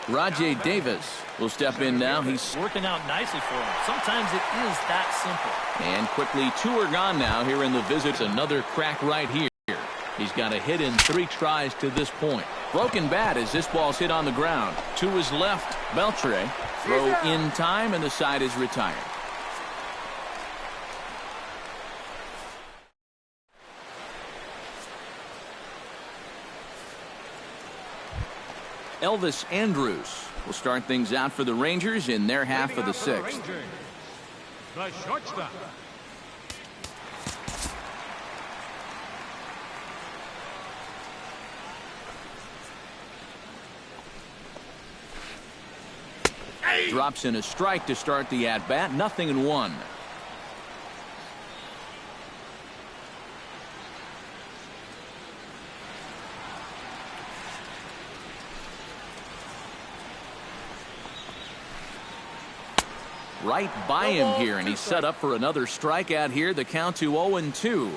Rajay Davis will step in now. He's working out nicely for him. Sometimes it is that simple. And quickly 2 are gone now here in the visits. Another crack right here. He's got a hit in 3 tries to this point. Broken bat as this ball's hit on the ground. To his left, Beltre. Throw in time, and the side is retired. Elvis Andrus will start things out for the Rangers in their half of the 6th. The shortstop. Drops in a strike to start the at-bat. 0-1. Right by him here, and he's set up for another strikeout here. The count to 0-2.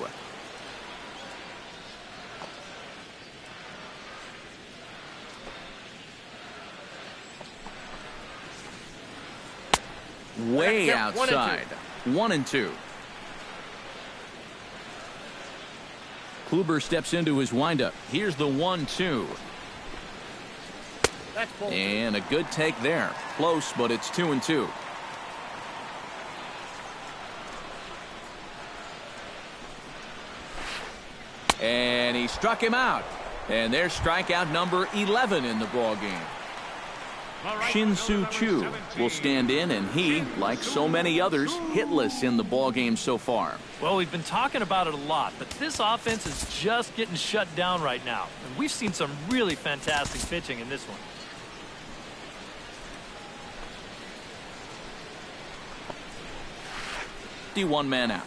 Way outside. 1-2. Kluber steps into his windup. Here's the 1-2. And a good take there. Close, but it's 2-2. And he struck him out. And there's strikeout number 11 in the ball game. Shin-Soo Choo will stand in, and he, like so many others, hitless in the ball game so far. Well, we've been talking about it a lot, but this offense is just getting shut down right now. And we've seen some really fantastic pitching in this one. One man out.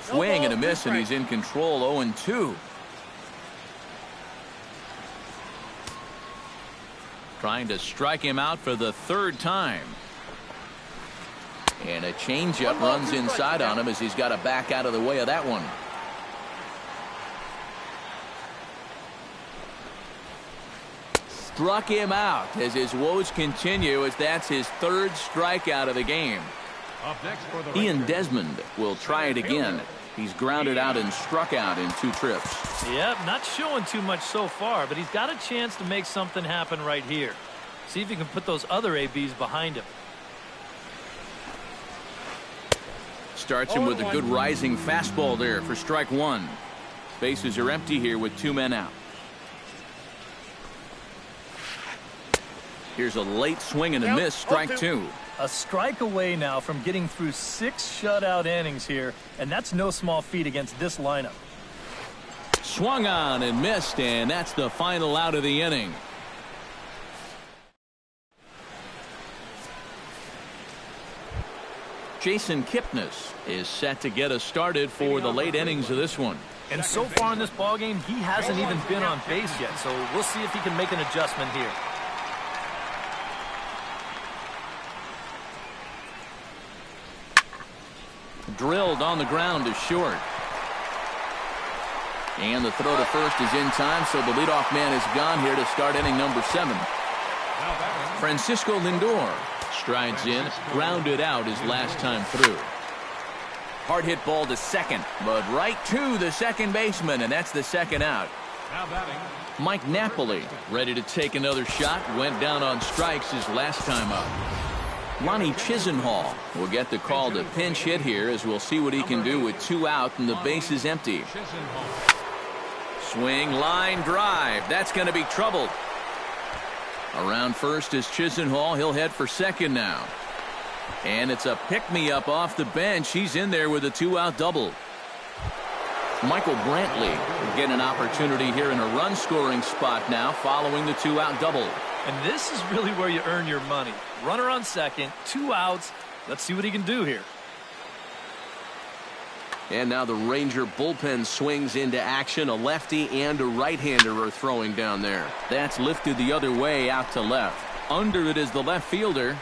Swing and a miss, and he's in control. 0-2. Trying to strike him out for the 3rd time. And a changeup runs inside on him as he's got to back out of the way of that one. Struck him out as his woes continue, as that's his 3rd strikeout of the game. Ian Desmond will try it again. He's grounded out and struck out in 2 trips. Yep, not showing too much so far, but he's got a chance to make something happen right here. See if he can put those other ABs behind him. Starts him with a good rising fastball there for strike 1. Bases are empty here with 2 men out. Here's a late swing and a miss, strike 2. A strike away now from getting through 6 shutout innings here, and that's no small feat against this lineup. Swung on and missed, and that's the final out of the inning. Jason Kipnis is set to get us started for the late innings of this one. And so far in this ballgame, he hasn't even been on base yet, so we'll see if he can make an adjustment here. Drilled on the ground to short. And the throw to first is in time, so the leadoff man is gone here to start inning number 7. Francisco Lindor strides in, grounded out his last time through. Hard hit ball to second, but right to the second baseman, and that's the 2nd out. Mike Napoli ready to take another shot. Went down on strikes his last time up. Lonnie Chisenhall will get the call to pinch hit here, as we'll see what he can do with 2 out and the base is empty. Swing, line drive. That's going to be trouble. Around first is Chisenhall. He'll head for second now. And it's a pick-me-up off the bench. He's in there with a 2-out double. Michael Brantley will get an opportunity here in a run-scoring spot now following the 2-out double. And this is really where you earn your money. Runner on second, 2 outs. Let's see what he can do here. And now the Ranger bullpen swings into action. A lefty and a right-hander are throwing down there. That's lifted the other way out to left. Under it is the left fielder.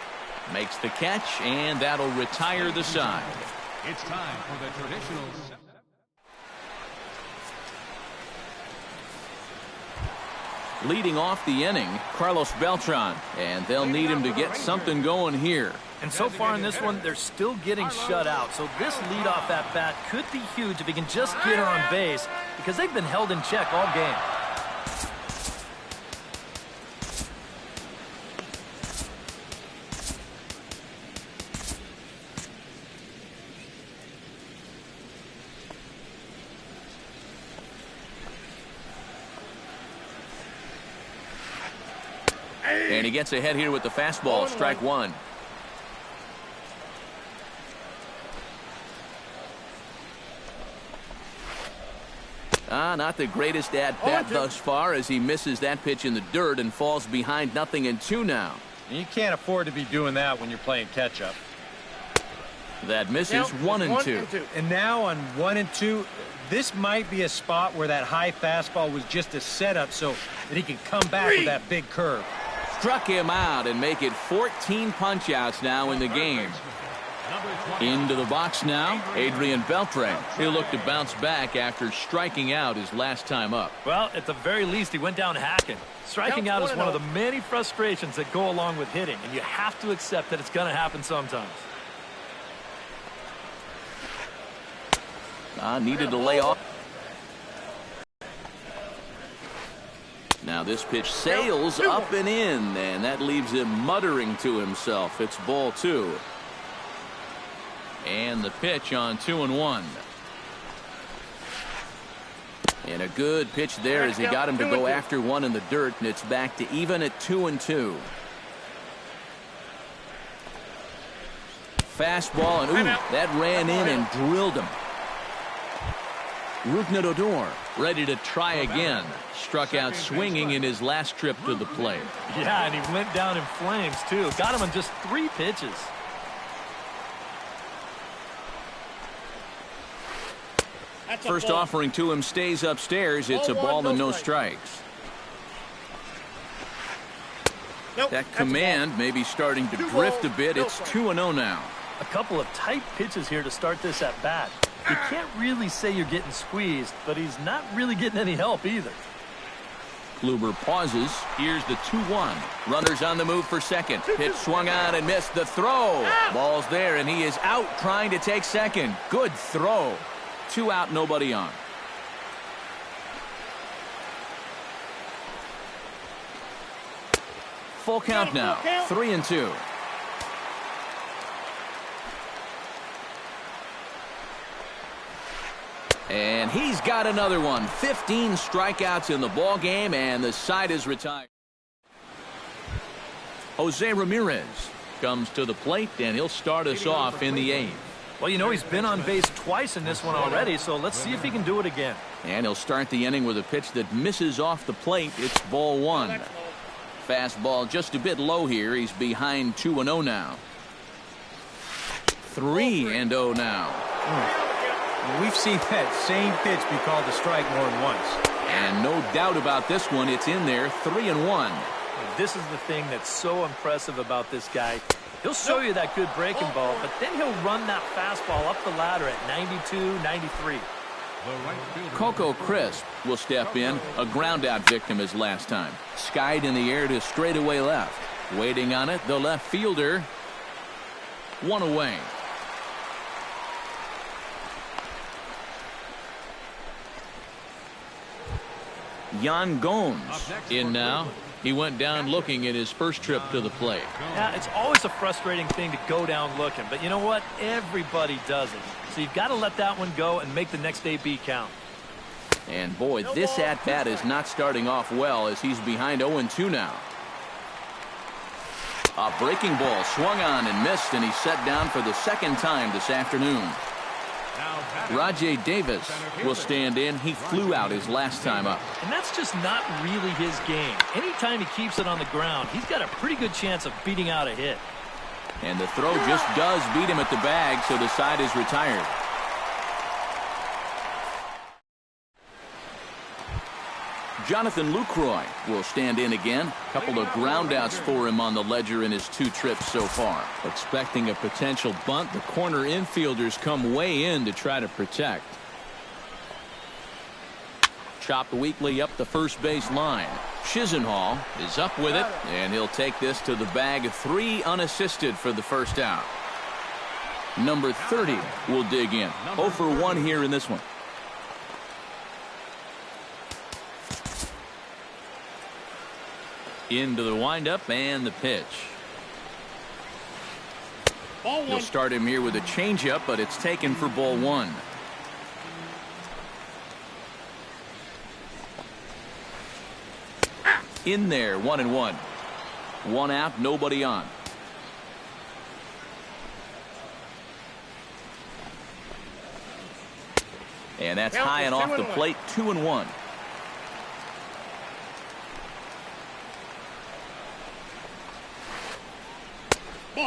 Makes the catch, and that'll retire the side. It's time for the traditional. Leading off the inning, Carlos Beltran, and they'll need him to get something going here. And so far in this one, they're still getting shut out. So this leadoff at bat could be huge if he can just get her on base, because they've been held in check all game. And he gets ahead here with the fastball, strike one. Not the greatest at-bat thus far as he misses that pitch in the dirt and falls behind 0-2 now. And you can't afford to be doing that when you're playing catch-up. That misses 1-2. And now on 1-2, this might be a spot where that high fastball was just a setup so that he can come back with that big curve. Struck him out and make it 14 punch-outs now in the game. Into the box now, Adrian Beltre. He'll look to bounce back after striking out his last time up. Well, at the very least, he went down hacking. Striking out is one of the many frustrations that go along with hitting, and you have to accept that it's going to happen sometimes. Needed to lay off. Now this pitch sails up and in, and that leaves him muttering to himself. It's ball two. And the pitch on 2-1. And a good pitch there as he got him to go after one in the dirt, and it's back to even at 2-2. Fastball, and that ran in and drilled him. Rougned Odor ready to try again. Struck out swinging in his last trip to the plate. Yeah, and he went down in flames, too. Got him on just 3 pitches. First offering to him stays upstairs. It's a ball and no strikes. That command may be starting to drift a bit. It's 2-0 now. A couple of tight pitches here to start this at bat. You can't really say you're getting squeezed, but he's not really getting any help either. Kluber pauses. Here's the 2-1. Runners on the move for second. Pitch swung on and missed the throw. Ball's there, and he is out trying to take second. Good throw. 2 out, nobody on. Full count now. 3-2. And he's got another one. 15 strikeouts in the ball game, and the side is retired. Jose Ramirez comes to the plate, and he'll start us off in the 8th. Well, you know, he's been on base twice in this one already, so let's see if he can do it again. And he'll start the inning with a pitch that misses off the plate. It's ball 1. Fastball just a bit low here. He's behind 2-0 now. 3-0 now. We've seen that same pitch be called a strike more than once. And no doubt about this one. It's in there. 3-1. This is the thing that's so impressive about this guy. He'll show you that good breaking ball, but then he'll run that fastball up the ladder at 92, 93. Coco Crisp will step in. A ground out victim his last time. Skied in the air to straightaway left. Waiting on it, the left fielder. 1 away. Yan Gomes in now. He went down looking at his first trip to the plate. Yeah, it's always a frustrating thing to go down looking, but you know what? Everybody does it. So you've got to let that one go and make the next AB count. And boy, this at-bat is not starting off well as he's behind 0-2 now. A breaking ball swung on and missed, and he's set down for the second time this afternoon. Rajay Davis will stand in. He flew out his last time up. And that's just not really his game. Anytime he keeps it on the ground, he's got a pretty good chance of beating out a hit. And the throw just does beat him at the bag, so the side is retired. Jonathan Lucroy will stand in again. A couple of groundouts for him on the ledger in his 2 trips so far. Expecting a potential bunt, the corner infielders come way in to try to protect. Chopped weakly up the first base line. Chisenhall is up with it, and he'll take this to the bag. 3 unassisted for the first out. Number 30 will dig in. 0 for 1 here in this one. Into the windup and the pitch. He'll start him here with a changeup, but it's taken for ball 1. In there, 1-1. 1 out, nobody on. And that's high and off the plate, 2-1.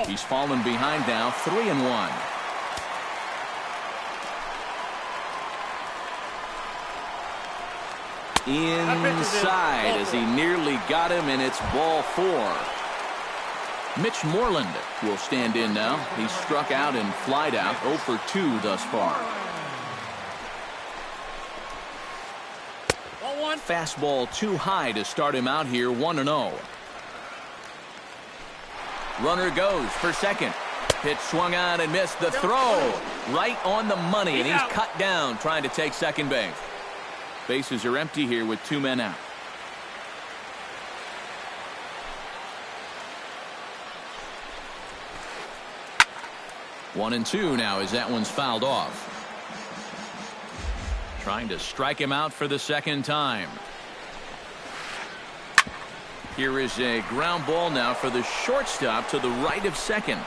He's fallen behind now, 3-1. Inside as he nearly got him, and it's ball 4. Mitch Moreland will stand in now. He's struck out and flied out, 0 for 2 thus far. Fastball too high to start him out here, 1-0. Runner goes for second. Pitch swung on and missed. The throw right on the money, and he's cut down trying to take second base. Bases are empty here with 2 men out. One and 2 now as that one's fouled off. Trying to strike him out for the second time. Here is a ground ball now for the shortstop to the right of second.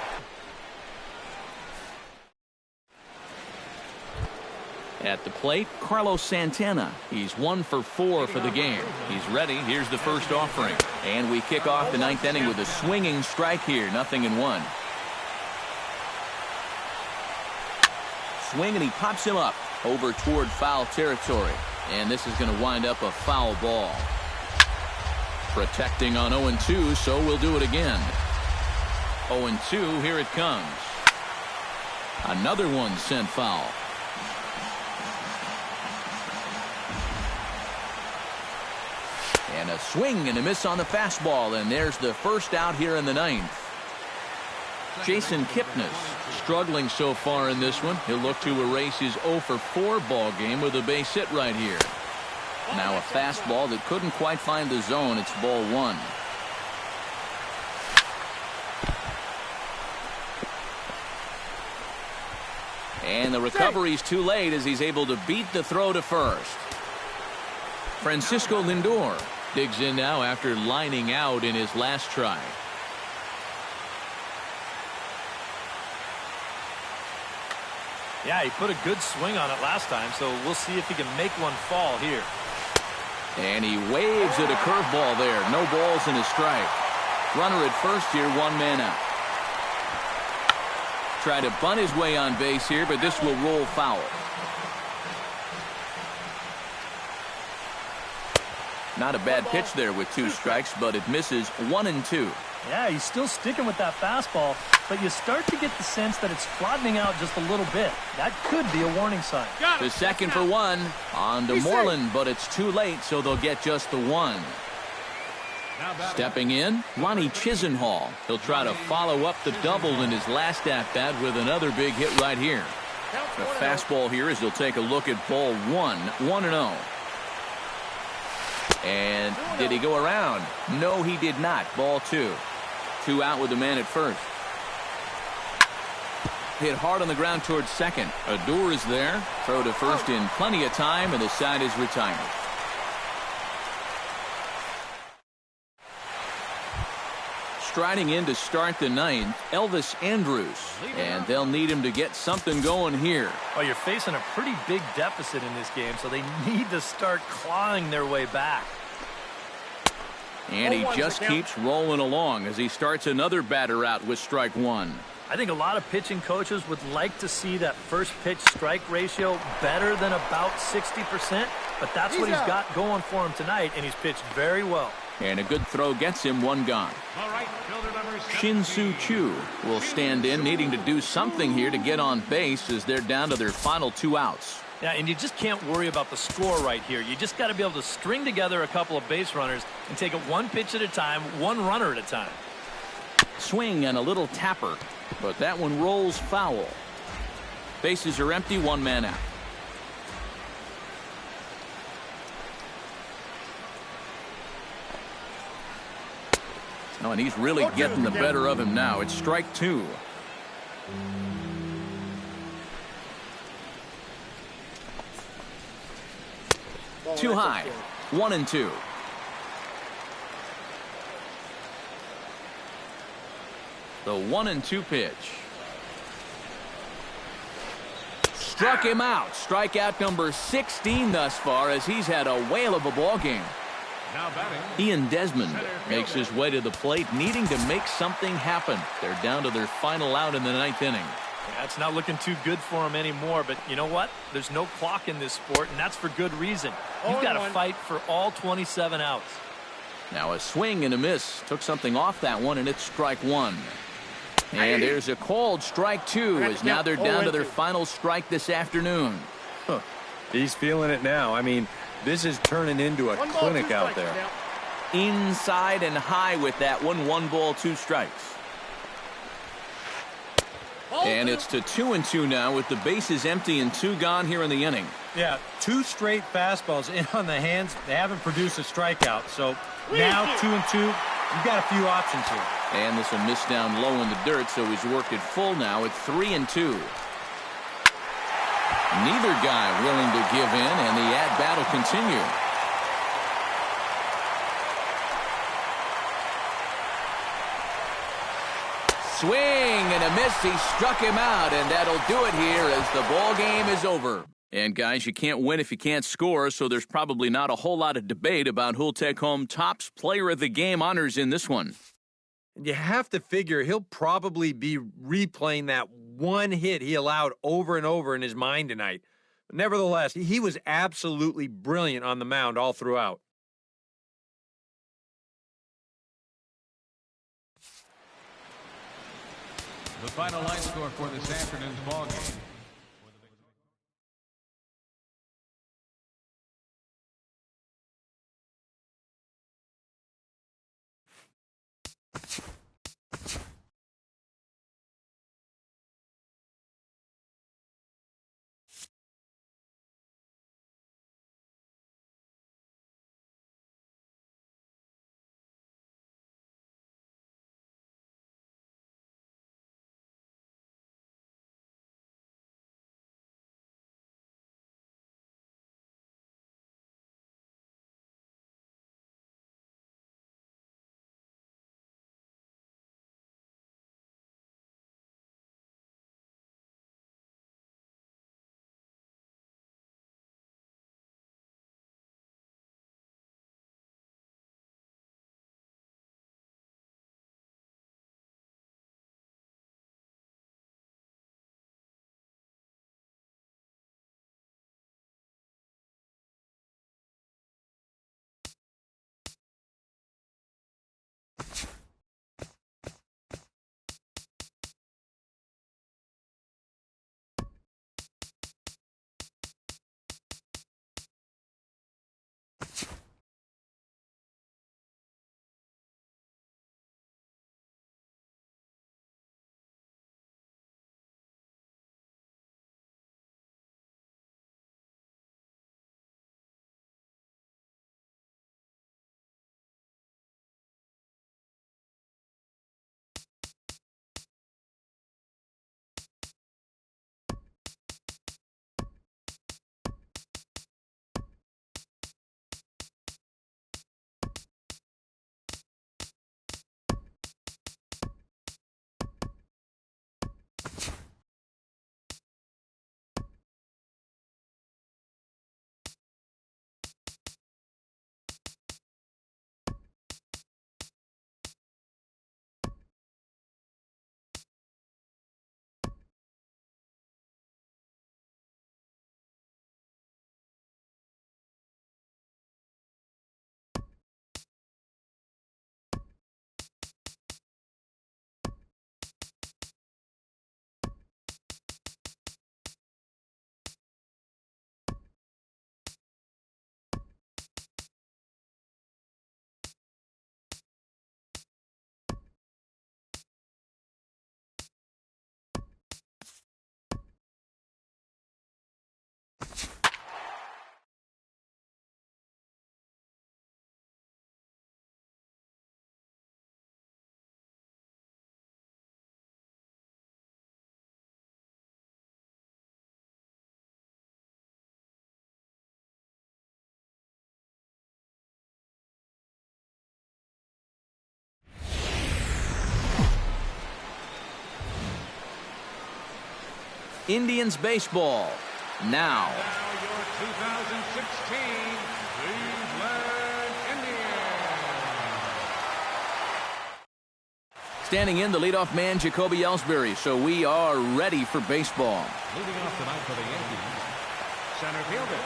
At the plate, Carlos Santana. He's 1 for 4 for the game. He's ready. Here's the first offering. And we kick off the 9th inning with a swinging strike here. 0-1. Swing, and he pops him up over toward foul territory. And this is going to wind up a foul ball. Protecting on 0-2, so we'll do it again. 0-2, here it comes. Another one sent foul. And a swing and a miss on the fastball, and there's the first out here in the 9th. Jason Kipnis struggling so far in this one. He'll look to erase his 0 for 4 ball game with a base hit right here. Now a fastball that couldn't quite find the zone. It's ball 1. And the recovery's too late as he's able to beat the throw to first. Francisco Lindor digs in now after lining out in his last try. Yeah, he put a good swing on it last time, so we'll see if he can make one fall here. And he waves at a curveball there. No balls and a strike. Runner at first here, 1 man out. Try to bunt his way on base here, but this will roll foul. Not a bad pitch there with 2 strikes, but it misses. 1-2. Yeah, he's still sticking with that fastball, but you start to get the sense that it's flattening out just a little bit. That could be a warning sign. The second for 1 on to Moreland, but it's too late, so they'll get just the 1. Stepping in, Lonnie Chisenhall. He'll try to follow up the double in his last at-bat with another big hit right here. The fastball here is he'll take a look at ball 1, 1-0. And did he go around? No, he did not. Ball 2. 2 out with the man at first. Hit hard on the ground towards second. Adore is there. Throw to first in plenty of time, and the side is retired. Striding in to start the 9th, Elvis Andrus. And they'll need him to get something going here. Well, you're facing a pretty big deficit in this game, so they need to start clawing their way back. And he just keeps rolling along as he starts another batter out with strike 1. I think a lot of pitching coaches would like to see that first pitch strike ratio better than about 60%, but that's what he's got going for him tonight, and he's pitched very well. And a good throw gets him 1 gone. Shin-Soo Choo will stand in, needing to do something here to get on base as they're down to their final 2 outs. Yeah, and you just can't worry about the score right here. You just got to be able to string together a couple of base runners and take it one pitch at a time, one runner at a time. Swing and a little tapper, but that one rolls foul. Bases are empty, one man out. Oh, and he's really getting the better of him now. It's strike two. Too high. 1-2. The 1-2 pitch. Struck him out. Strikeout number 16 thus far as he's had a whale of a ball game. Now batting. Ian Desmond makes his way to the plate, needing to make something happen. They're down to their final out in the 9th inning. Yeah, it's not looking too good for him anymore, but you know what? There's no clock in this sport, and that's for good reason. You've got to fight for all 27 outs. Now a swing and a miss. Took something off that one, and it's strike one. And there's a called strike two, as now they're down to their final strike this afternoon. Huh. He's feeling it now. I mean, this is turning into a clinic out there. Inside and high with that one. 1-2 strikes. And it's to 2-2 now with the bases empty and 2 gone here in the inning. Yeah, 2 straight fastballs in on the hands. They haven't produced a strikeout. So now 2-2, you've got a few options here. And this will miss down low in the dirt, so he's worked it full now at 3-2. Neither guy willing to give in, and the at-bat will continue. Swing and a miss. He struck him out, and that'll do it here as the ball game is over. And guys, you can't win if you can't score, so there's probably not a whole lot of debate about who'll take home Topps Player of the Game honors in this one. You have to figure he'll probably be replaying that one hit he allowed over and over in his mind tonight. But nevertheless, he was absolutely brilliant on the mound all throughout. The final line score for this afternoon's ball game. Indians baseball. Now your 2016 Cleveland Indians. standing in the leadoff man, Jacoby Ellsbury. So we are ready for baseball. Leading off tonight for the Yankees, center fielder,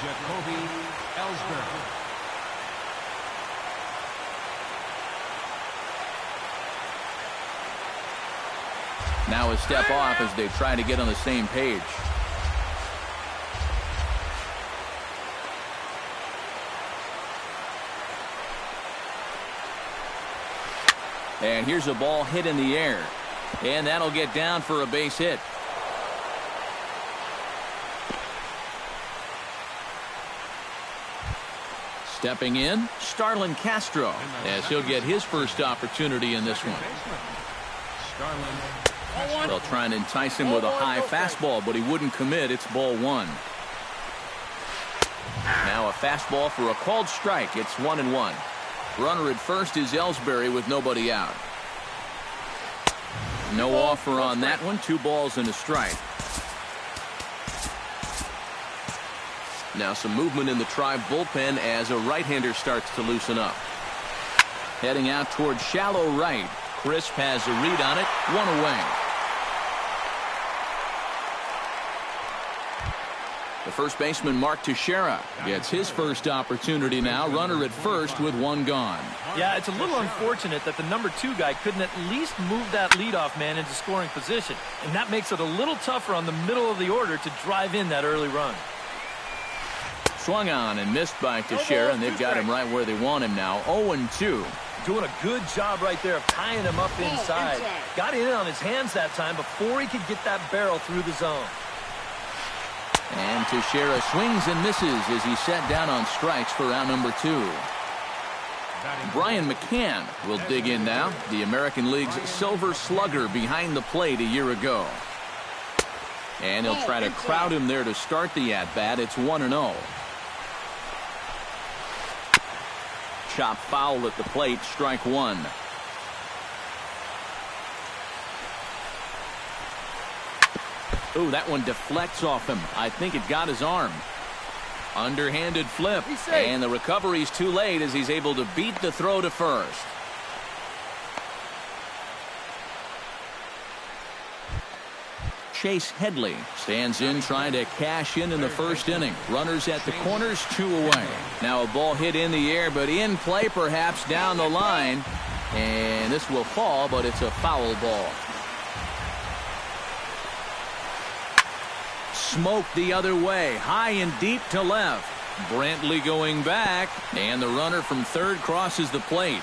Jacoby Ellsbury. Now a step off as they try to get on the same page. And here's a ball hit in the air. And that'll get down for a base hit. Stepping in, Starlin Castro, as he'll get his first opportunity in this one. They'll try and entice him with a high fastball, but he wouldn't commit. It's ball one. Now a fastball for a called strike. It's 1-1. Runner at first is Ellsbury with nobody out. No offer on that one. 2 balls and a strike. Now some movement in the Tribe bullpen as a right-hander starts to loosen up. Heading out towards shallow right. Crisp has a read on it. 1 away. The first baseman, Mark Teixeira, gets his first opportunity now. Runner at first with 1 gone. Yeah, it's a little unfortunate that the number 2 guy couldn't at least move that leadoff man into scoring position. And that makes it a little tougher on the middle of the order to drive in that early run. Swung on and missed by Teixeira, and they've got him right where they want him now. 0-2. Doing a good job right there of tying him up inside. Got it in on his hands that time before he could get that barrel through the zone. And Teixeira swings and misses as he's set down on strikes for round number 2. Brian McCann will dig in now. The American League's Silver Slugger behind the plate a year ago. And he'll try to crowd him there to start the at-bat. It's 1-0. Chop foul at the plate, strike 1. Ooh, that one deflects off him. I think it got his arm. Underhanded flip. And the recovery's too late as he's able to beat the throw to first. Chase Headley stands in trying to cash in the first inning. Runners at the corners, 2 away. Now a ball hit in the air, but in play perhaps down the line. And this will fall, but it's a foul ball. Smoke the other way, high and deep to left. Brantley going back, and the runner from third crosses the plate.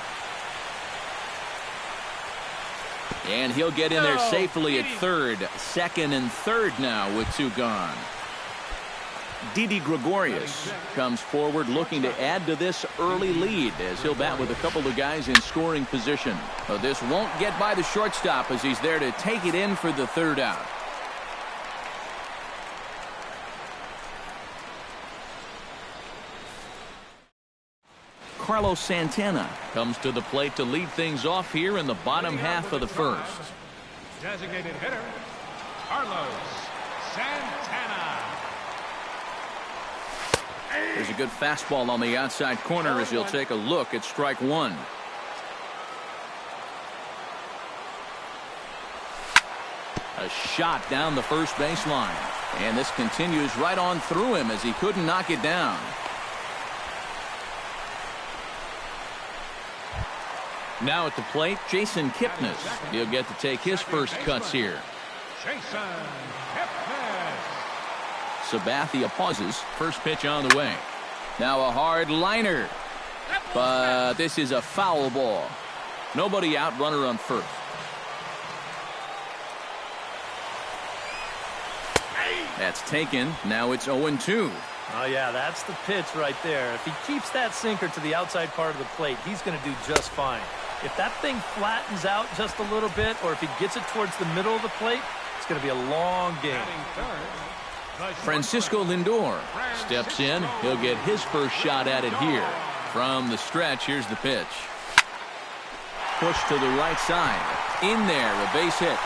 And he'll get in there safely at third. Second and third now with 2 gone. Didi Gregorius comes forward looking to add to this early lead as he'll bat with a couple of guys in scoring position. But this won't get by the shortstop as he's there to take it in for the 3rd out. Carlos Santana comes to the plate to lead things off here in the bottom half of the first. Designated hitter, Carlos Santana. There's a good fastball on the outside corner as he'll take a look at strike 1. A shot down the first baseline. And this continues right on through him as he couldn't knock it down. Now at the plate, Jason Kipnis. He'll get to take his first cuts here. Jason Kipnis. Sabathia pauses. First pitch on the way. Now a hard liner. But this is a foul ball. Nobody out, runner on first. That's taken. Now it's 0-2. Oh, yeah, that's the pitch right there. If he keeps that sinker to the outside part of the plate, he's going to do just fine. If that thing flattens out just a little bit, or if he gets it towards the middle of the plate, it's going to be a long game. Francisco Lindor steps in. He'll get his first shot at it here. From the stretch, here's the pitch. Push to the right side. In there, a base hit.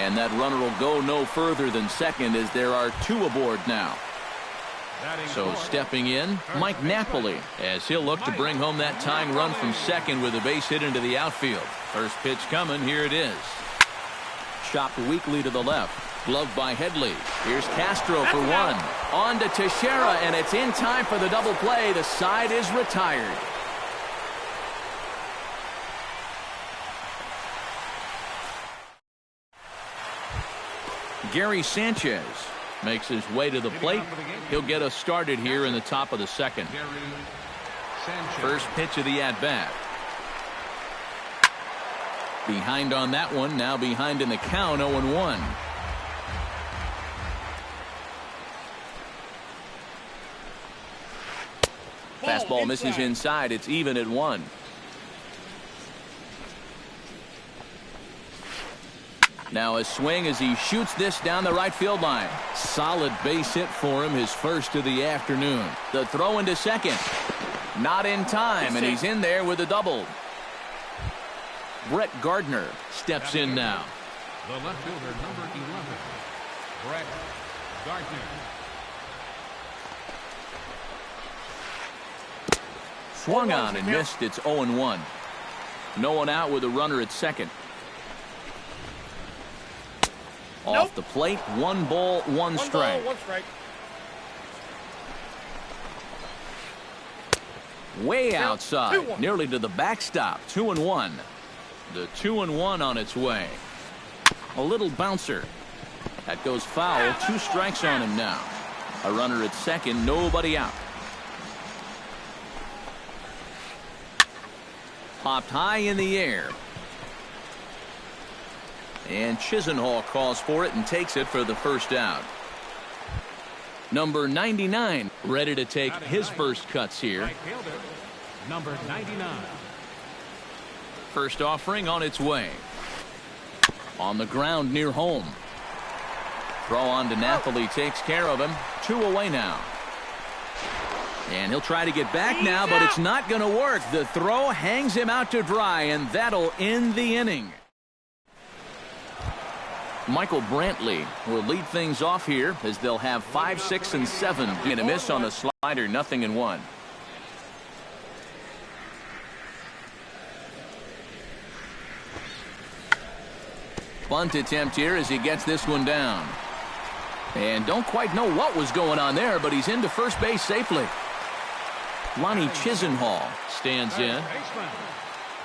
And that runner will go no further than second as there are 2 aboard now. So stepping in, Mike Napoli, as he'll look to bring home that tying run from second with a base hit into the outfield. First pitch coming, here it is. Chopped weakly to the left. Gloved by Headley. Here's Castro for one. On to Teixeira, and it's in time for the double play. The side is retired. Gary Sanchez makes his way to the plate. He'll get us started here in the top of the second. First pitch of the at-bat. Behind on that one, now behind in the count, 0-1. Fastball misses inside. It's even at 1. Now a swing as he shoots this down the right field line. Solid base hit for him, his first of the afternoon. The throw into second. Not in time, and he's in there with a double. Brett Gardner steps in now. The left fielder, number 11, Brett Gardner. Swung on and missed. It's 0-1. No one out with a runner at second. Off the plate, 1 ball, 1 strike. Way outside, nearly to the backstop. 2-1. The 2-1 on its way. A little bouncer. That goes foul. 2 strikes on him now. A runner at second, nobody out. Popped high in the air. And Chisenhall calls for it and takes it for the first out. Number 99 ready to take his first cuts here. Right fielder, number 99. First offering on its way. On the ground near home. Throw on to Napoli takes care of him. 2 away now. And he'll try to get back now, but it's not going to work. The throw hangs him out to dry, and that'll end the inning. Michael Brantley will lead things off here as they'll have 5, 6, and 7. And a miss on the slider, 0-1. Bunt attempt here as he gets this one down. And don't quite know what was going on there, but he's into first base safely. Lonnie Chisenhall stands in.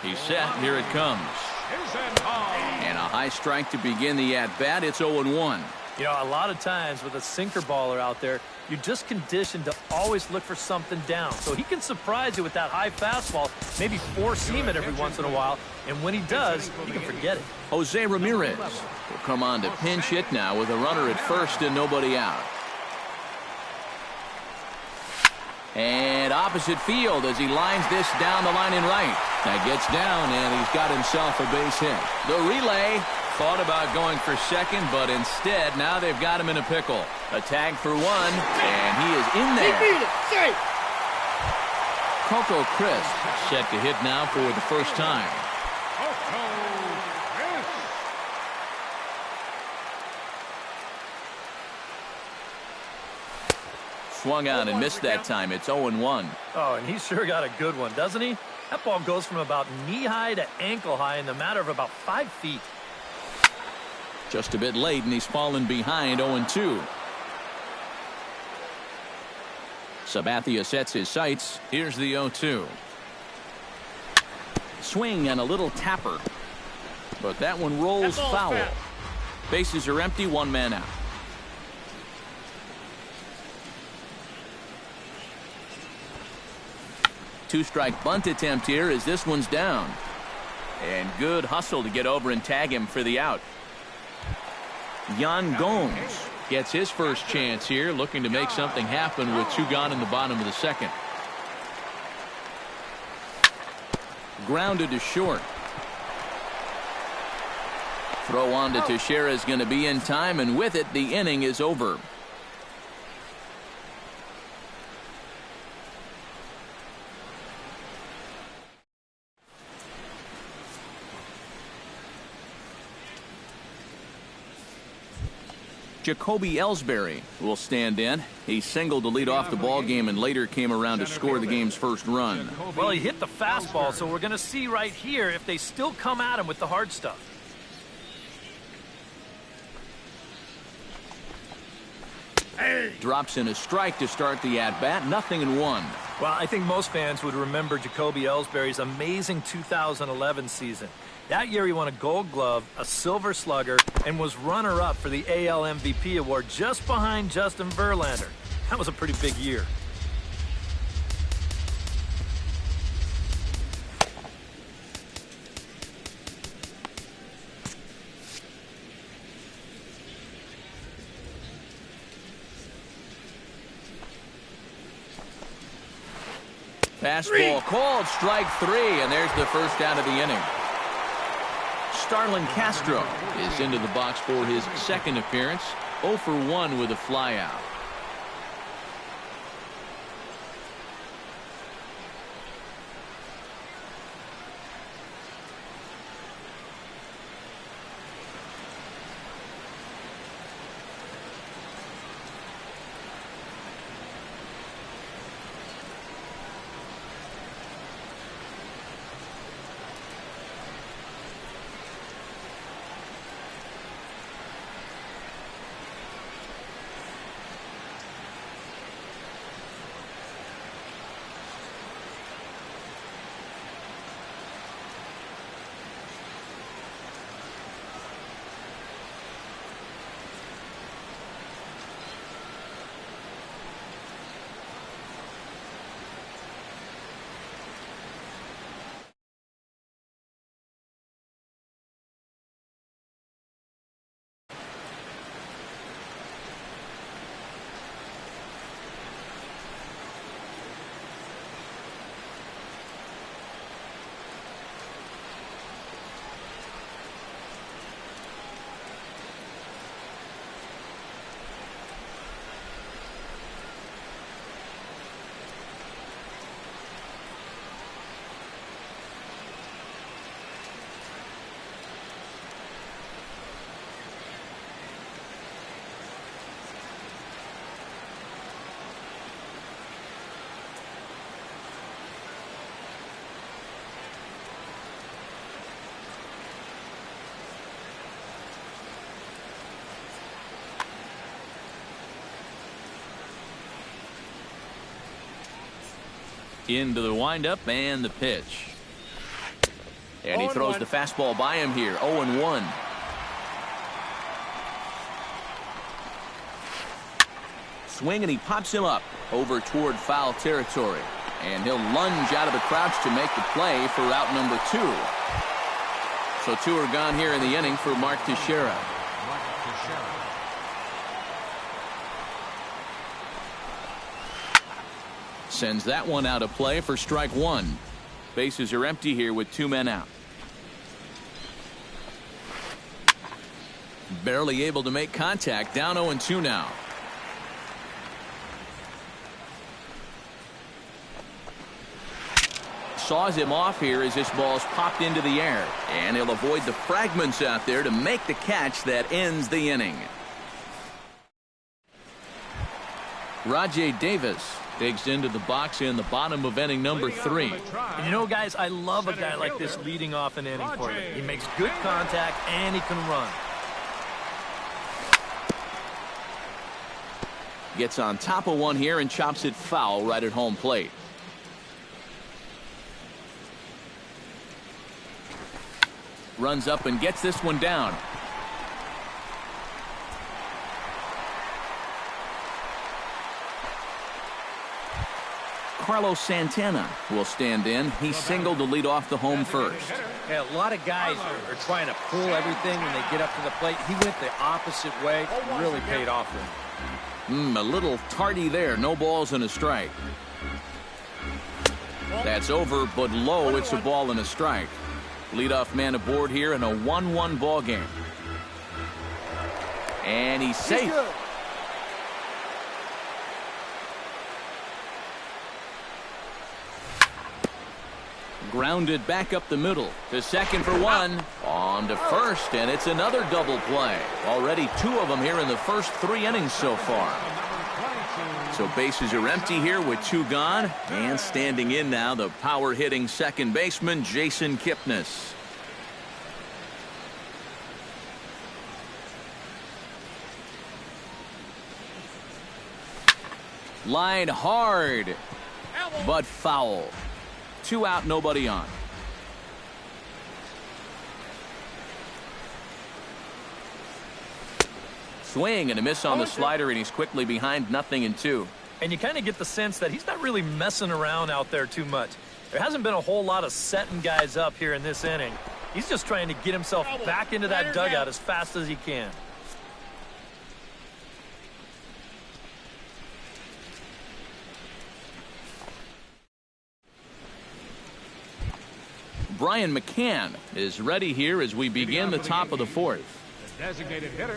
He's set. Here it comes. And a high strike to begin the at-bat. It's 0-1. You know, a lot of times with a sinker baller out there, you're just conditioned to always look for something down. So he can surprise you with that high fastball, maybe four-seam it every once in a while. And when he does, you can forget it. Jose Ramirez will come on to pinch hit now with a runner at first and nobody out. And opposite field as he lines this down the line in right. That gets down, and he's got himself a base hit. The relay thought about going for second, but instead, now they've got him in a pickle. A tag for one, and he is in there. Coco Crisp set to hit now for the first time. Swung on and missed that time. It's 0-1. Oh, and he sure got a good one, doesn't he? That ball goes from about knee-high to ankle-high in the matter of about 5 feet. Just a bit late, and he's fallen behind 0-2. Sabathia sets his sights. Here's the 0-2. Swing and a little tapper. But that one rolls foul. Bases are empty, 1 man out. Two-strike bunt attempt here as this one's down. And good hustle to get over and tag him for the out. Yan Gomes gets his first chance here, looking to make something happen with 2 gone in the bottom of the second. Grounded to short. Throw on to Teixeira is going to be in time, and with it, the inning is over. Jacoby Ellsbury will stand in. He singled to lead off the ball game and later came around to score the game's first run. Well, he hit the fastball, so we're going to see right here if they still come at him with the hard stuff. Drops in a strike to start the at-bat, 0-1. Well, I think most fans would remember Jacoby Ellsbury's amazing 2011 season. That year he won a Gold Glove, a Silver Slugger, and was runner-up for the AL MVP award just behind Justin Verlander. That was a pretty big year. Fastball called, strike 3, and there's the first out of the inning. Starlin Castro is into the box for his second appearance, 0 for 1 with a flyout. Into the windup and the pitch. And he throws the fastball by him here, 0-1. Swing and he pops him up over toward foul territory. And he'll lunge out of the crouch to make the play for out number 2. So 2 are gone here in the inning for Mark Teixeira. Sends that one out of play for strike 1. Bases are empty here with 2 men out. Barely able to make contact, down 0-2 now. Saws him off here as this ball's popped into the air. And he'll avoid the fragments out there to make the catch that ends the inning. Rajay Davis digs into the box in the bottom of inning number 3. And you know, guys, I love a guy like this leading off an inning for you. He makes good contact and he can run. Gets on top of one here and chops it foul right at home plate. Runs up and gets this one down. Carlos Santana will stand in. He singled to lead off the home first. Yeah, a lot of guys are trying to pull everything when they get up to the plate. He went the opposite way. Really paid off for him. A little tardy there. No balls and a strike. That's over, but low. It's a ball and a strike. Leadoff man aboard here in a 1-1 ball game. And he's safe. Grounded back up the middle to second for one. On to first, and it's another double play. Already 2 of them here in the first 3 innings so far. So bases are empty here with 2 gone. And standing in now, the power-hitting second baseman, Jason Kipnis. Line hard, but foul. 2 out, nobody on. Swing and a miss on the slider, and he's quickly behind 0-2. And you kind of get the sense that he's not really messing around out there too much. There hasn't been a whole lot of setting guys up here in this inning. He's just trying to get himself back into that dugout as fast as he can. Brian McCann is ready here as we begin the top of the 4th. The designated hitter,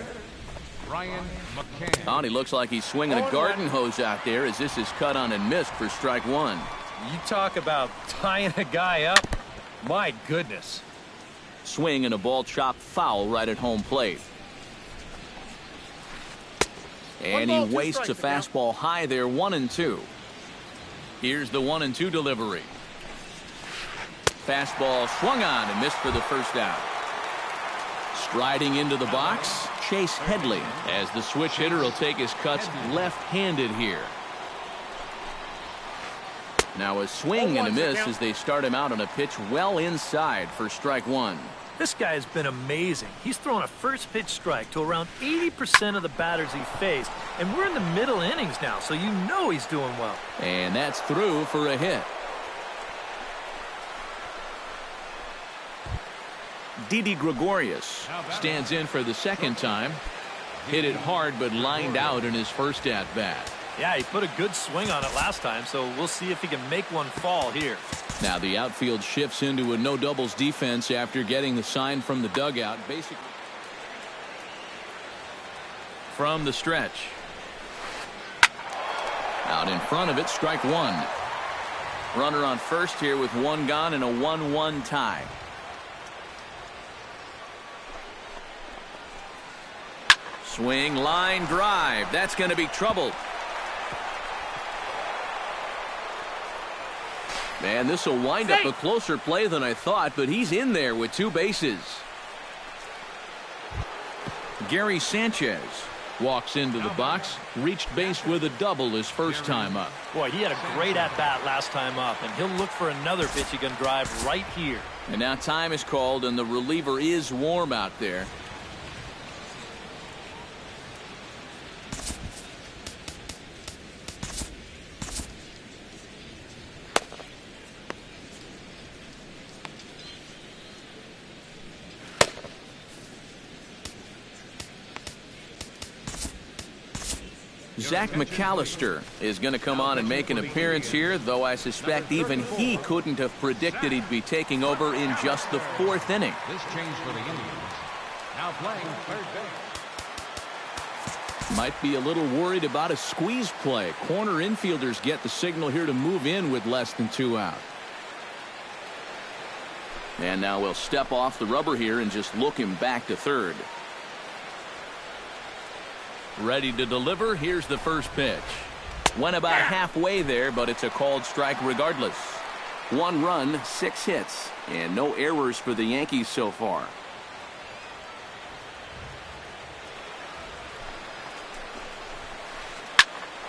Brian McCann. Oh, he looks like he's swinging a garden hose out there as this is cut on and missed for strike 1. You talk about tying a guy up. My goodness. Swing and a ball chopped foul right at home plate. And he wastes a fastball high there, 1-2. Here's the 1-2 delivery. Fastball swung on and missed for the first out. Striding into the box, Chase Headley, as the switch hitter will take his cuts left-handed here. Now a swing and a miss as they start him out on a pitch well inside for strike 1. This guy has been amazing. He's thrown a first pitch strike to around 80% of the batters he faced, and we're in the middle innings now, so you know he's doing well. And that's through for a hit. Didi Gregorius stands in for the second time. Hit it hard, but lined out in his first at-bat. Yeah, he put a good swing on it last time, so we'll see if he can make one fall here. Now the outfield shifts into a no-doubles defense after getting the sign from the dugout. Basically from the stretch. Out in front of it, strike 1. Runner on first here with 1 gone and a 1-1 tie. Swing, line, drive. That's going to be trouble. Man, this will wind up a closer play than I thought, but he's in there with 2 bases. Gary Sanchez walks into the box, reached base with a double his first time up. Boy, he had a great at-bat last time up, and he'll look for another pitch he can drive right here. And now time is called, and the reliever is warm out there. Zach McAllister is going to come on and make an appearance here, though I suspect even he couldn't have predicted he'd be taking over in just the 4th inning. This change for the Indians. Now playing third base. Might be a little worried about a squeeze play. Corner infielders get the signal here to move in with less than 2 out. And now we'll step off the rubber here and just look him back to third. Ready to deliver. Here's the first pitch. Went about halfway there, but it's a called strike regardless. 1 run, 6 hits, and no errors for the Yankees so far.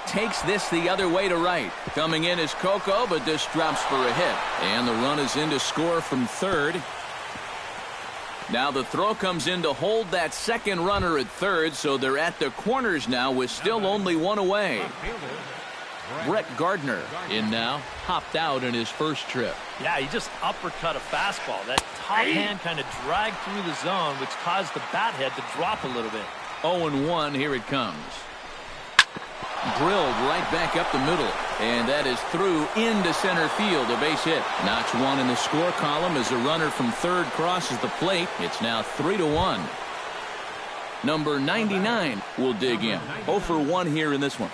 Takes this the other way to right. Coming in is Coco, but this drops for a hit. And the run is in to score from third. Now the throw comes in to hold that second runner at third, so they're at the corners now with still only 1 away. Brett Gardner in now, hopped out in his first trip. Yeah, he just uppercut a fastball. That top hand kind of dragged through the zone, which caused the bat head to drop a little bit. 0-1, here it comes. Drilled right back up the middle, and that is through into center field, a base hit. Notch 1 in the score column as a runner from third crosses the plate. It's now 3-1. Number 99 will dig in. 0 for 1 here in this one.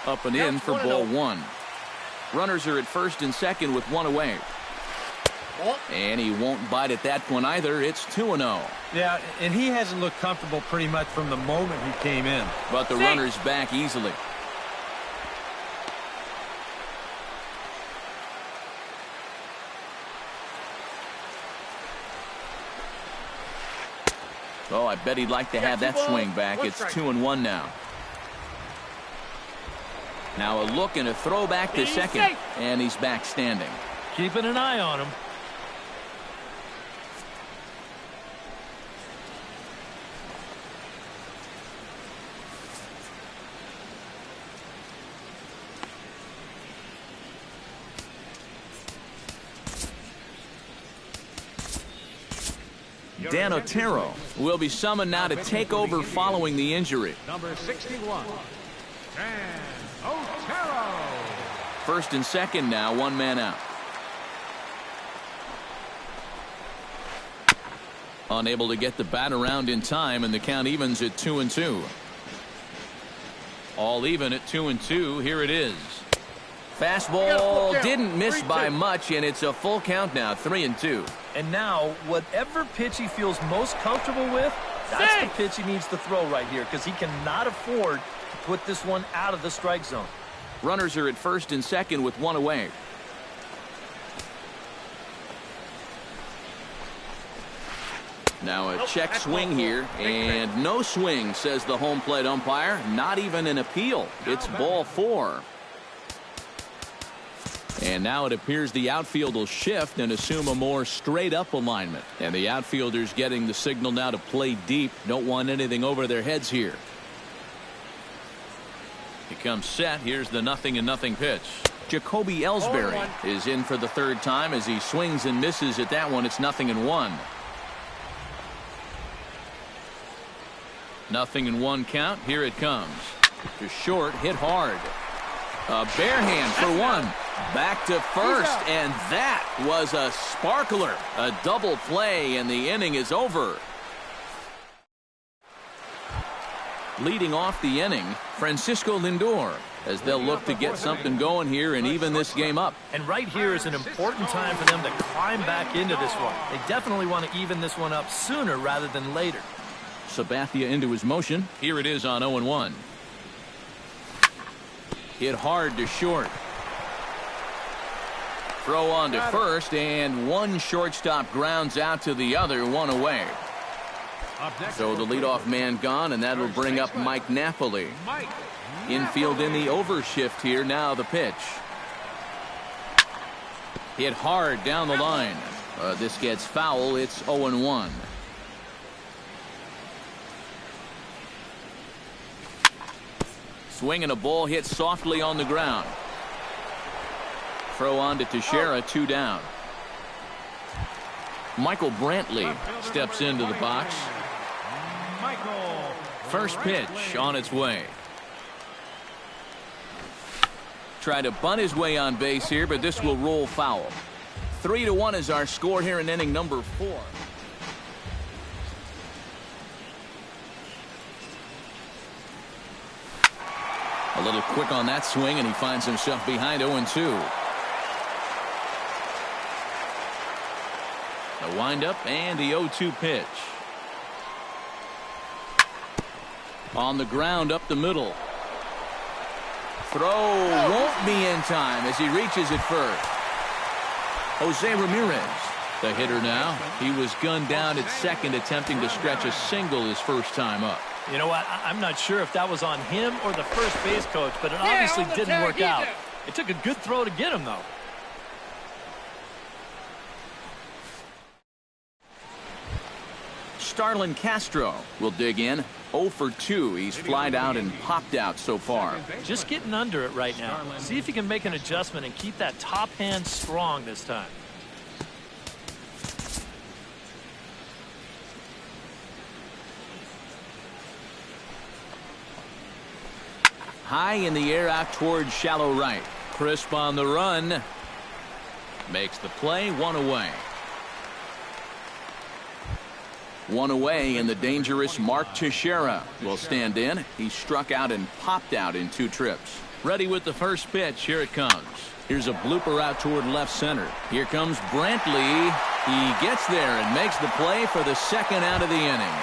Up and in for ball one. Runners are at first and second with one away. And he won't bite at that one either. It's 2-0. Yeah, and he hasn't looked comfortable pretty much from the moment he came in. But the runner's back easily. Oh, I bet he'd like to have that swing back. It's 2-1 now. Now a look and a throw back to second. And he's back standing. Keeping an eye on him. Dan Otero will be summoned now to take over following the injury. Number 61, Dan Otero. First and second now, one man out. Unable to get the bat around in time, and the count evens at 2-2. All even at 2-2. Here it is. Fastball didn't miss by much, and it's a full count now, 3-2. And now, whatever pitch he feels most comfortable with, that's the pitch he needs to throw right here, because he cannot afford to put this one out of the strike zone. Runners are at first and second with one away. Now a check swing here, and no swing, says the home plate umpire. Not even an appeal. It's ball four. And now it appears the outfield will shift and assume a more straight-up alignment. And the outfielders getting the signal now to play deep. Don't want anything over their heads here. He comes set. Here's the 0-0 pitch. Jacoby Ellsbury is in for the third time as he swings and misses at that one. It's 0-1. 0-1 count. Here it comes. To short, hit hard. A bare hand for one. Back to first, and that was a sparkler. A double play, and the inning is over. Leading off the inning, Francisco Lindor, as they'll look to get something going here and even this game up. And right here is an important time for them to climb back into this one. They definitely want to even this one up sooner rather than later. Sabathia into his motion. Here it is on 0-1. Hit hard to short. Throw on to first, and one shortstop grounds out to the other, one away. So the leadoff man gone, and that'll bring up Mike Napoli. Infield in the overshift here. Now the pitch. Hit hard down the line. This gets foul. It's 0-1. Swing and a ball hit softly on the ground. Throw on to Teixeira, 2 down. Michael Brantley steps into the box. First pitch on its way. Try to bunt his way on base here, but this will roll foul. 3-1 is our score here in inning number 4. A little quick on that swing, and he finds himself behind 0-2. The windup and the 0-2 pitch. On the ground up the middle. Throw won't be in time as he reaches it first. Jose Ramirez, the hitter now. He was gunned down at second, attempting to stretch a single his first time up. You know what? I'm not sure if that was on him or the first base coach, but it obviously didn't work out. It took a good throw to get him, though. Starlin Castro will dig in. 0 for 2. He's flied out and popped out so far. Just getting under it right now. See if he can make an adjustment and keep that top hand strong this time. High in the air out towards shallow right. Crisp on the run. Makes the play, one away. One away, and the dangerous Mark Teixeira will stand in. He struck out and popped out in 2 trips. Ready with the first pitch. Here it comes. Here's a blooper out toward left center. Here comes Brantley. He gets there and makes the play for the second out of the inning.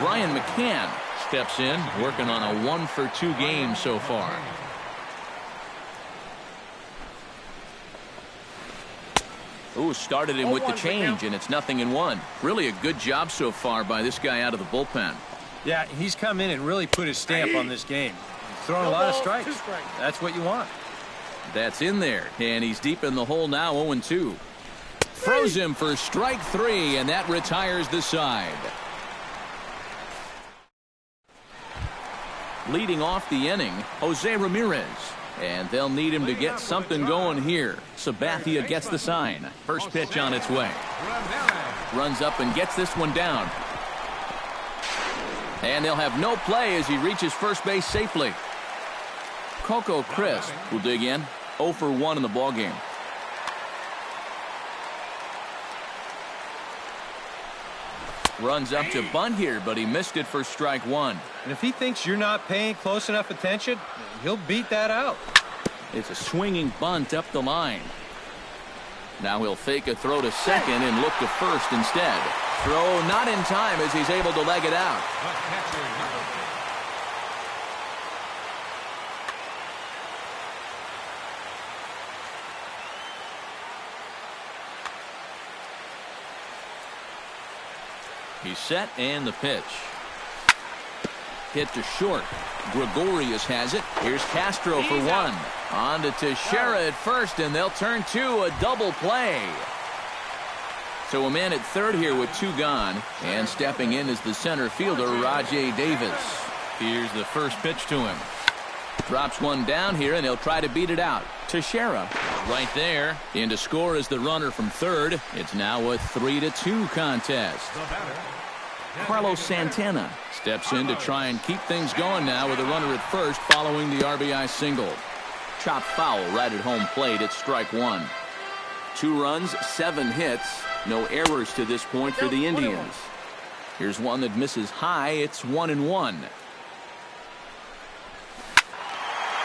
Brian McCann steps in, working on a 1-for-2 game so far. Ooh, started him with the change, and it's 0-1. Really a good job so far by this guy out of the bullpen. Yeah, he's come in and really put his stamp on this game. He's throwing a lot of strikes. That's what you want. That's in there, and he's deep in the hole now, 0-2. Throws him for strike 3, and that retires the side. Leading off the inning, Jose Ramirez. And they'll need him to get something going here. Sabathia gets the sign. First pitch on its way. Runs up and gets this one down. And they'll have no play as he reaches first base safely. Coco Crisp will dig in. 0-for-1 in the ballgame. Runs up to bunt here, but he missed it for strike 1. And if he thinks you're not paying close enough attention, he'll beat that out. It's a swinging bunt up the line. Now he'll fake a throw to second and look to first instead. Throw not in time as he's able to leg it out. He's set, and the pitch. Hit to short. Gregorius has it. Here's Castro for 1. On to Teixeira at first, and they'll turn to a double play. So a man at third here with 2 gone, and stepping in is the center fielder, Rajai Davis. Here's the first pitch to him. Drops one down here, and he'll try to beat it out. Teixeira right there. In to score is the runner from third. It's now a 3-2 contest. Carlos Santana steps in to try and keep things going now with a runner at first following the RBI single. Chopped foul right at home plate at strike 1. 2 runs, 7 hits. No errors to this point for the Indians. Here's one that misses high. It's 1-1.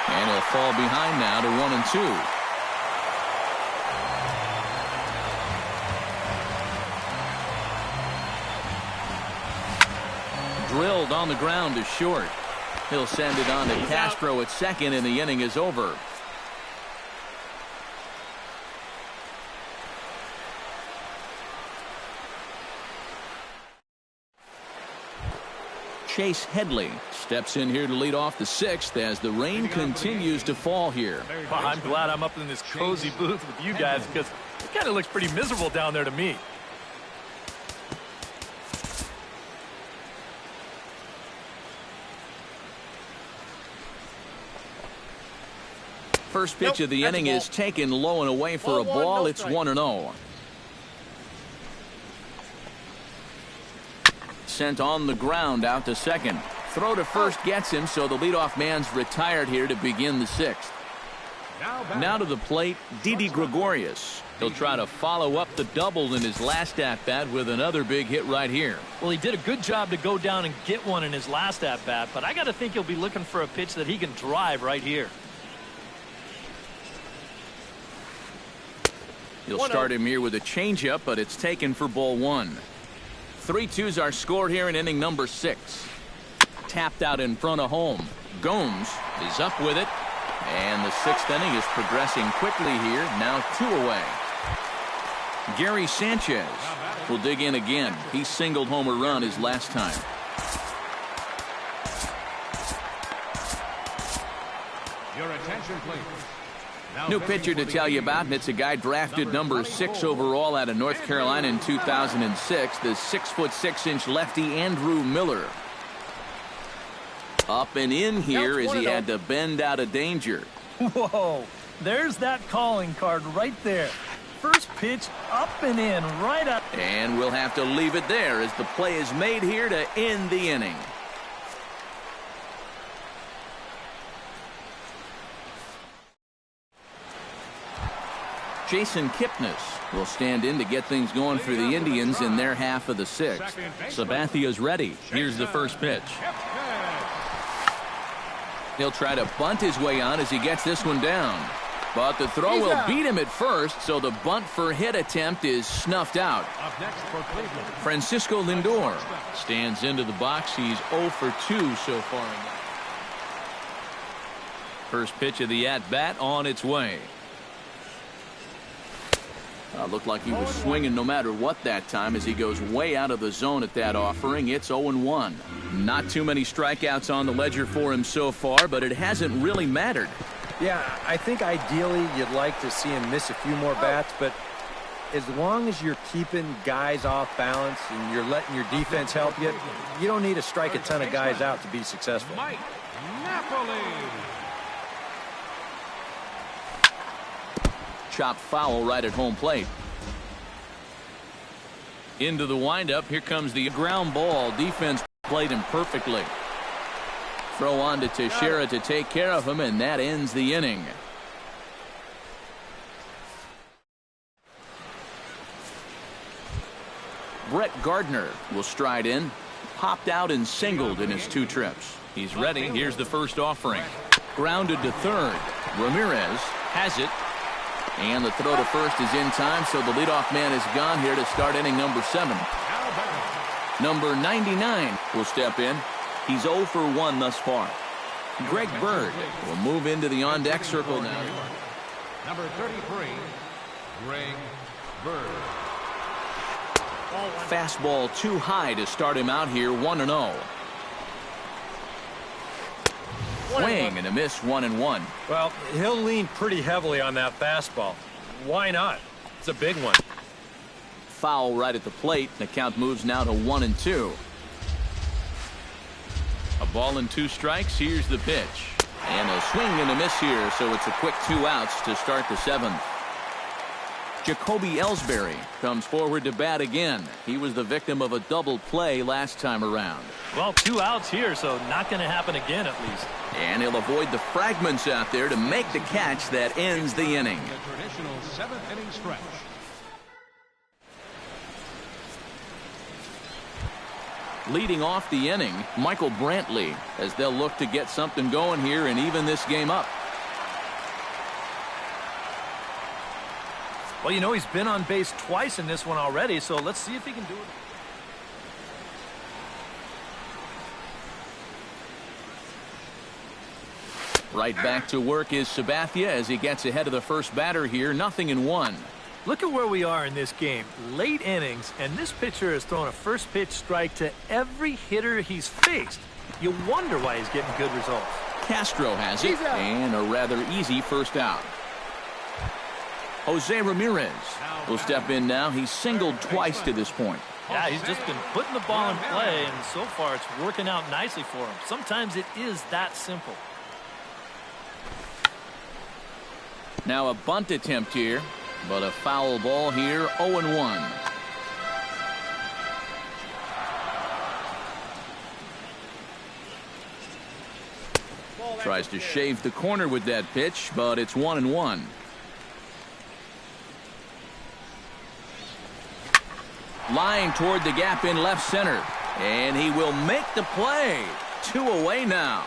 And he'll fall behind now to 1-2. Drilled on the ground to short. He'll send it on to Castro at second, and the inning is over. Chase Headley steps in here to lead off the 6th as the rain continues to fall here. Well, I'm glad I'm up in this cozy booth with you guys because it kind of looks pretty miserable down there to me. First pitch of the inning is taken low and away for a ball. It's 1-0. Sent on the ground out to second. Throw to first gets him, so the leadoff man's retired here to begin the 6th. Now to the plate, Didi Gregorius. He'll try to follow up the double in his last at-bat with another big hit right here. Well, he did a good job to go down and get one in his last at-bat, but I got to think he'll be looking for a pitch that he can drive right here. He'll start him here with a changeup, but it's taken for ball 1. 3-2s are scored here in inning number 6. Tapped out in front of home. Gomes is up with it. And the 6th inning is progressing quickly here. Now 2 away. Gary Sanchez will dig in again. He singled home a run his last time. Your attention, please. New pitcher to tell you about, and it's a guy drafted number 6 overall out of North Carolina in 2006, the 6'6" lefty Andrew Miller. Up and in here as he had to bend out of danger. Whoa, there's that calling card right there. First pitch up and in, right up. And we'll have to leave it there as the play is made here to end the inning. Jason Kipnis will stand in to get things going for the Indians in their half of the sixth. Sabathia's ready. Here's the first pitch. He'll try to bunt his way on as he gets this one down. But the throw will beat him at first, so the bunt for hit attempt is snuffed out. Francisco Lindor stands into the box. He's 0 for 2 so far. First pitch of the at-bat on its way. Looked like he was swinging no matter what that time as he goes way out of the zone at that offering. It's 0-1. Not too many strikeouts on the ledger for him so far, but it hasn't really mattered. Yeah, I think ideally you'd like to see him miss a few more bats, but as long as you're keeping guys off balance and you're letting your defense help you, you don't need to strike a ton of guys out to be successful. Mike Napoli. Chopped foul right at home plate. Into the windup. Here comes the ground ball. Defense played him perfectly. Throw on to Teixeira to take care of him, and that ends the inning. Brett Gardner will stride in. Popped out and singled in his 2 trips. He's ready. Here's the first offering. Grounded to third. Ramirez has it. And the throw to first is in time, so the leadoff man is gone here to start inning number 7. Number 99 will step in. He's 0 for 1 thus far. Greg Bird will move into the on-deck circle now. Number 33, Greg Bird. Fastball too high to start him out here, 1-0. Swing and a miss, 1-1. Well, he'll lean pretty heavily on that fastball. Why not? It's a big one. Foul right at the plate. The count moves now to 1-2. A ball and 2 strikes. Here's the pitch. And a swing and a miss here, so it's a quick 2 outs to start the 7th. Jacoby Ellsbury comes forward to bat again. He was the victim of a double play last time around. Well, 2 outs here, so not going to happen again at least. And he'll avoid the fragments out there to make the catch that ends the inning. The traditional 7th inning stretch. Leading off the inning, Michael Brantley, as they'll look to get something going here and even this game up. Well, you know, he's been on base twice in this one already, so let's see if he can do it. Right back to work is Sabathia as he gets ahead of the first batter here. 0-1. Look at where we are in this game. Late innings, and this pitcher has thrown a first pitch strike to every hitter he's faced. You wonder why he's getting good results. Castro has it, and a rather easy first out. Jose Ramirez will step in now. He's singled twice to this point. Yeah, he's just been putting the ball in play, and so far it's working out nicely for him. Sometimes it is that simple. Now a bunt attempt here, but a foul ball here, 0-1. Tries to shave the corner with that pitch, but it's 1-1. Lying toward the gap in left center, and he will make the play. 2 away now.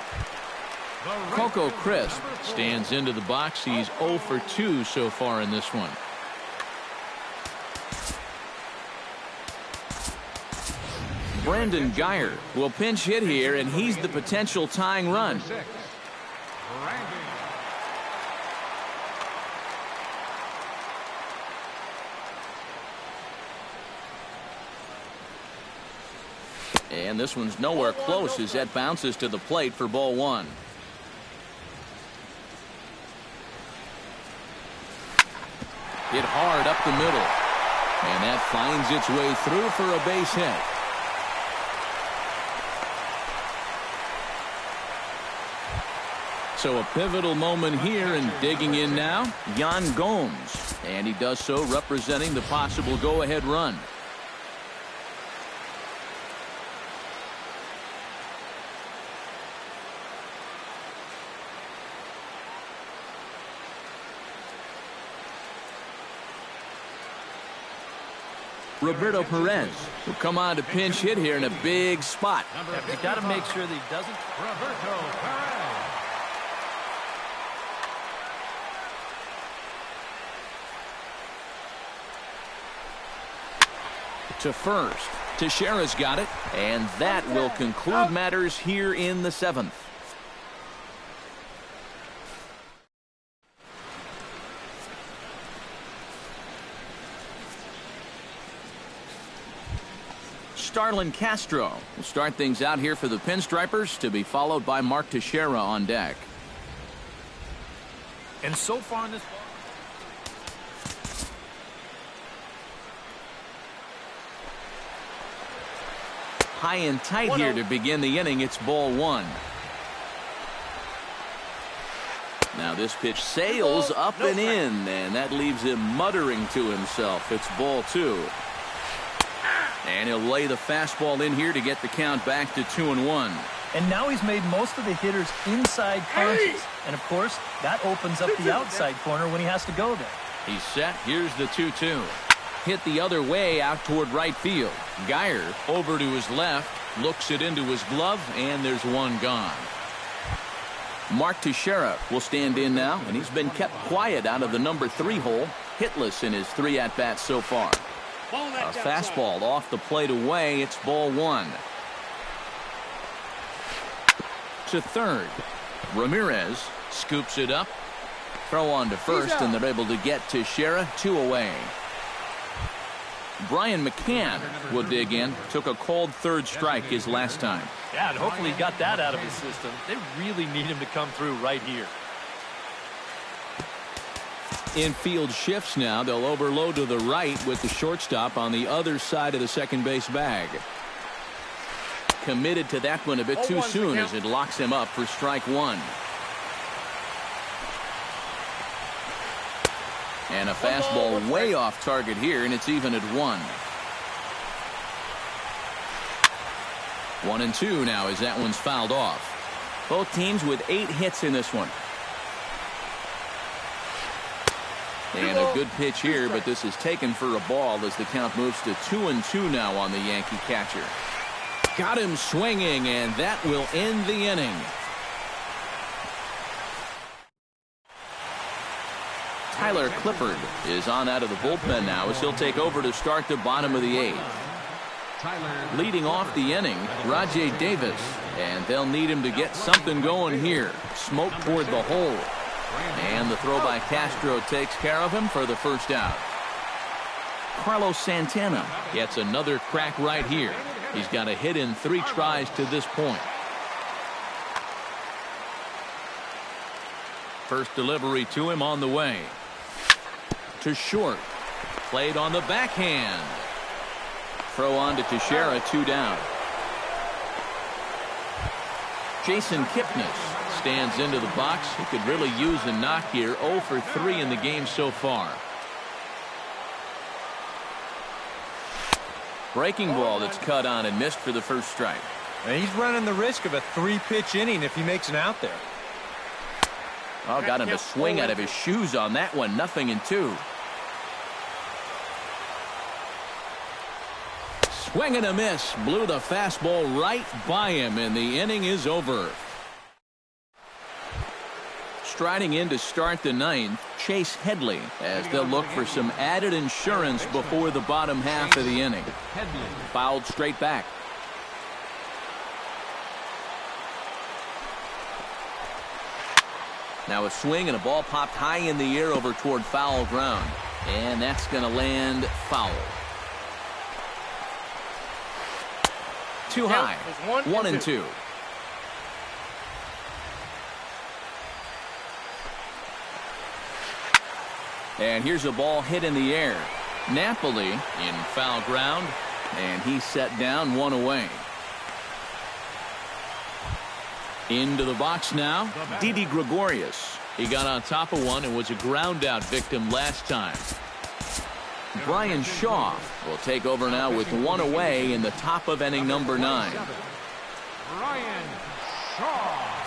Coco Crisp stands into the box. He's 0 for 2 so far in this one. Brandon Geyer will pinch hit here, and he's the potential tying run. And this one's nowhere close as that bounces to the plate for ball 1. Hit hard up the middle. And that finds its way through for a base hit. So a pivotal moment here, and digging in now, Yan Gomes. And he does so representing the possible go-ahead run. Roberto Perez will come on to pinch hit here in a big spot. You got to make sure that he doesn't. Roberto Perez. To first. Teixeira's got it, and that will conclude matters here in the 7th. Starlin Castro will start things out here for the Pinstripers, to be followed by Mark Teixeira on deck. And so far in this ball. High and tight here to begin the inning. It's ball 1. Now this pitch sails up and in, and that leaves him muttering to himself. It's ball 2. And he'll lay the fastball in here to get the count back to 2-1. And now he's made most of the hitters inside conscious. And, of course, that opens up the outside corner when he has to go there. He's set. Here's the 2-2. Hit the other way out toward right field. Geyer over to his left, looks it into his glove, and there's one gone. Mark Teixeira will stand in now, and he's been kept quiet out of the number 3 hole, hitless in his 3 at-bats so far. A fastball off the plate away. It's ball 1. To third. Ramirez scoops it up. Throw on to first, and they're able to get Teixeira 2 away. Brian McCann will dig in. Took a cold 3rd strike his last time. Yeah, and hopefully he got that out of his system. They really need him to come through right here. Infield shifts now. They'll overload to the right with the shortstop on the other side of the second base bag. Committed to that one a bit too soon as it locks him up for strike 1. And a fastball way off target here, and it's even at 1. 1-2 now as that one's fouled off. Both teams with 8 hits in this one. And a good pitch here, but this is taken for a ball as the count moves to 2-2 now on the Yankee catcher. Got him swinging, and that will end the inning. Tyler Clifford is on out of the bullpen now as he'll take over to start the bottom of the 8th. Leading off the inning, Rajay Davis, and they'll need him to get something going here. Smoke toward the hole. And the throw by Castro takes care of him for the first out. Carlos Santana gets another crack right here. He's got a hit in 3 tries to this point. First delivery to him on the way. To short. Played on the backhand. Throw on to Teixeira, 2 down. Jason Kipnis stands into the box. He could really use a knock here. 0 for 3 in the game so far. Breaking ball that's cut on and missed for the first strike. And he's running the risk of a 3-pitch inning if he makes an out there. Oh, got him to swing out of his shoes on that one. 0-2. Swing and a miss. Blew the fastball right by him, and the inning is over. Striding in to start the 9th, Chase Headley, as they'll look for some added insurance before the bottom half of the inning. Fouled straight back. Now a swing and a ball popped high in the air over toward foul ground. And that's going to land foul. Too high. 1-2. And here's a ball hit in the air. Napoli in foul ground, and he's set down 1 away. Into the box now, Didi Gregorius. He got on top of one and was a ground out victim last time. Brian Shaw will take over now with 1 away in the top of inning number 9. Brian Shaw.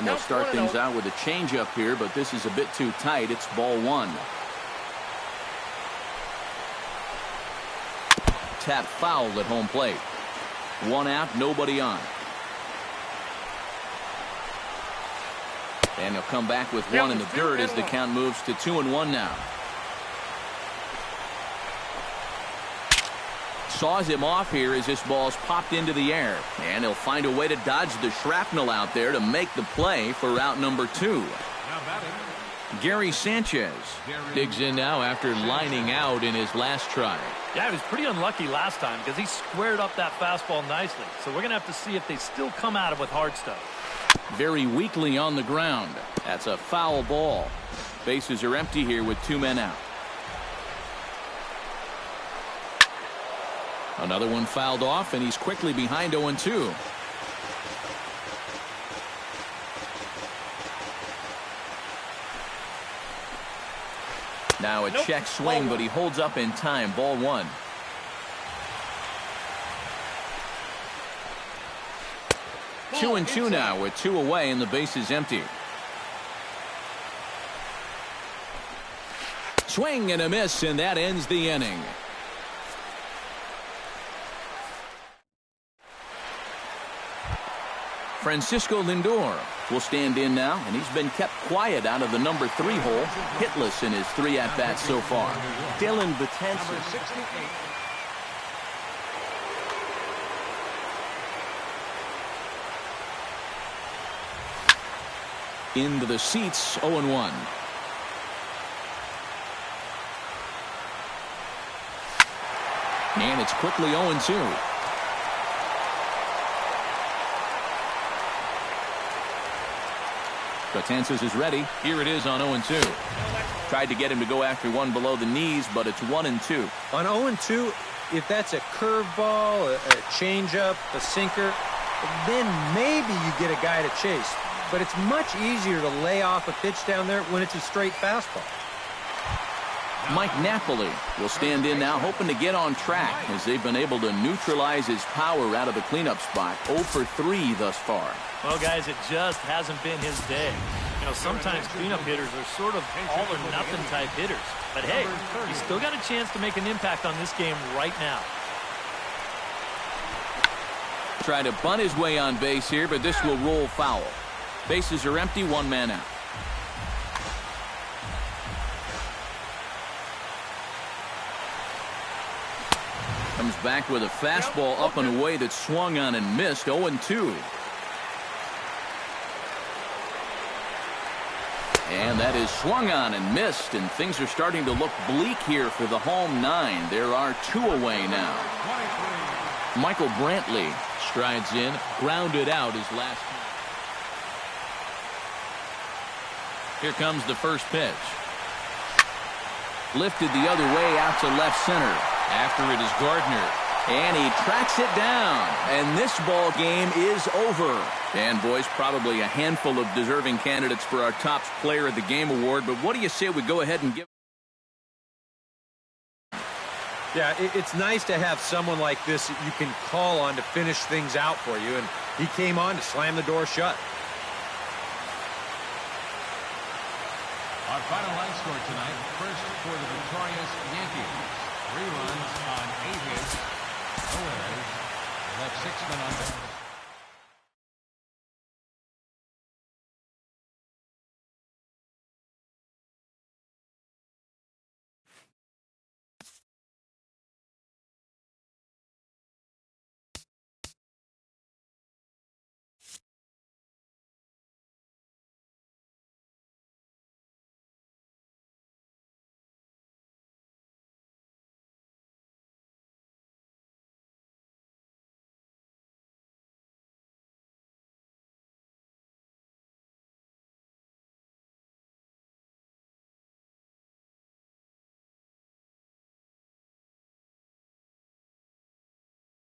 He'll start things out with a changeup here, but this is a bit too tight. It's ball one. Tap foul at home plate. One out, nobody on. And he'll come back with one in the dirt as the count moves to 2-1 now. Saws him off here as this ball's popped into the air. And he'll find a way to dodge the shrapnel out there to make the play for route number 2. Gary Sanchez digs in now after lining out in his last try. Yeah, he was pretty unlucky last time because he squared up that fastball nicely. So we're going to have to see if they still come at him with hard stuff. Very weakly on the ground. That's a foul ball. Bases are empty here with 2 men out. Another one fouled off, and he's quickly behind 0-2. Now a check swing, but he holds up in time. Ball one. Two and two now with 2 away, and the base is empty. Swing and a miss, and that ends the inning. Francisco Lindor will stand in now, and he's been kept quiet out of the number 3 hole, hitless in his 3 at-bats so far. Dylan Betances. Into the seats, 0-1. And it's quickly 0-2. Betances is ready. Here it is on 0-2. Tried to get him to go after one below the knees, but it's 1-2. On 0-2, if that's a curveball, a changeup, a sinker, then maybe you get a guy to chase. But it's much easier to lay off a pitch down there when it's a straight fastball. Mike Napoli will stand in now, hoping to get on track as they've been able to neutralize his power out of the cleanup spot. 0 for 3 thus far. Well, guys, it just hasn't been his day. You know, sometimes cleanup hitters are sort of all-or-nothing type hitters. But, hey, he's still got a chance to make an impact on this game right now. Try to bunt his way on base here, but this will roll foul. Bases are empty, 1 man out. Comes back with a fastball up and away that swung on and missed. 0-2. And that is swung on and missed, and things are starting to look bleak here for the home 9. There are 2 away now. Michael Brantley strides in, grounded out his last. Here comes the first pitch. Lifted the other way out to left center. After it is Gardner. And he tracks it down. And this ball game is over. And, boys, probably a handful of deserving candidates for our top player of the game award. But what do you say we go ahead and give? Yeah, it's nice to have someone like this that you can call on to finish things out for you. And he came on to slam the door shut. Our final line score tonight, first for the victorious Yankees. 3 runs on 8 hits, no errors, left 6 men on base.